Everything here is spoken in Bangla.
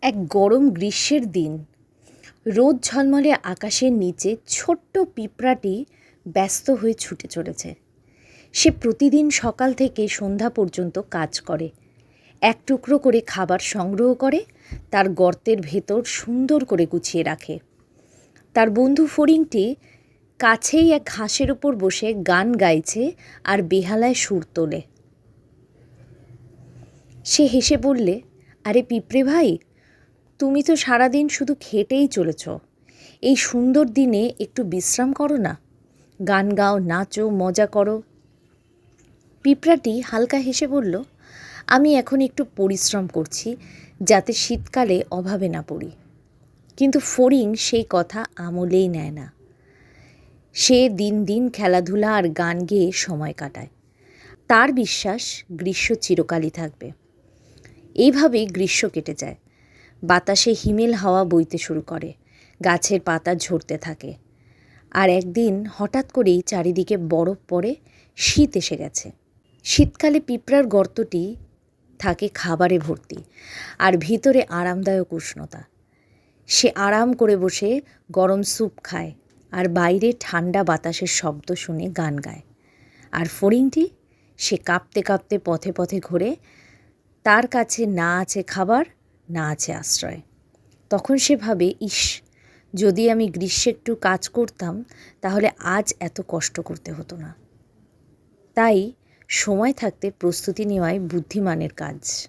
এক গরম গ্রীষ্মের দিন রোদ ঝলমলে আকাশের নিচে ছোট্ট পিঁপড়াটি ব্যস্ত হয়ে ছুটে চলেছে। সে প্রতিদিন সকাল থেকে সন্ধ্যা পর্যন্ত কাজ করে, এক টুকরো করে খাবার সংগ্রহ করে, তার গর্তের ভেতর সুন্দর করে গুছিয়ে রাখে। তার বন্ধু ফড়িংটি কাছেই এক ঘাসের উপর বসে গান গাইছে আর বেহালায় সুর তোলে। সে হেসে বললে, আরে পিঁপড়ে ভাই, তুমি তো সারাদিন শুধু খেটেই চলেছ, এই সুন্দর দিনে একটু বিশ্রাম করো না, গান গাও, নাচো, মজা করো। পিঁপড়াটি হালকা হেসে বলল, আমি এখন একটু পরিশ্রম করছি যাতে শীতকালে অভাবে না পড়ি। কিন্তু ফড়িং সেই কথা আমলেই নেয় না। সে দিন দিন খেলাধুলা আর গান গেয়ে সময় কাটায়। তার বিশ্বাস গ্রীষ্ম চিরকালই থাকবে। এইভাবেই গ্রীষ্ম কেটে যায়। বাতাসে হিমেল হাওয়া বইতে শুরু করে, গাছের পাতা ঝরতে থাকে। আর একদিন হঠাৎ করেই চারিদিকে বরফ পড়ে, শীত এসে গেছে। শীতকালে পিঁপড়ার গর্তটি থাকে খাবারে ভর্তি, আর ভিতরে আরামদায়ক উষ্ণতা। সে আরাম করে বসে গরম স্যুপ খায় আর বাইরে ঠান্ডা বাতাসের শব্দ শুনে গান গায়। আর ফড়িংটি, সে কাঁপতে কাঁপতে পথে পথে ঘোরে। তার কাছে না আছে খাবার, না আছে আশ্রয়। তখন সে ভাবে, ইস, যদি আমি গ্রীষ্মে একটু কাজ করতাম তাহলে আজ এত কষ্ট করতে হতো না। তাই সময় থাকতে প্রস্তুতি নেওয়াই বুদ্ধিমানের কাজ।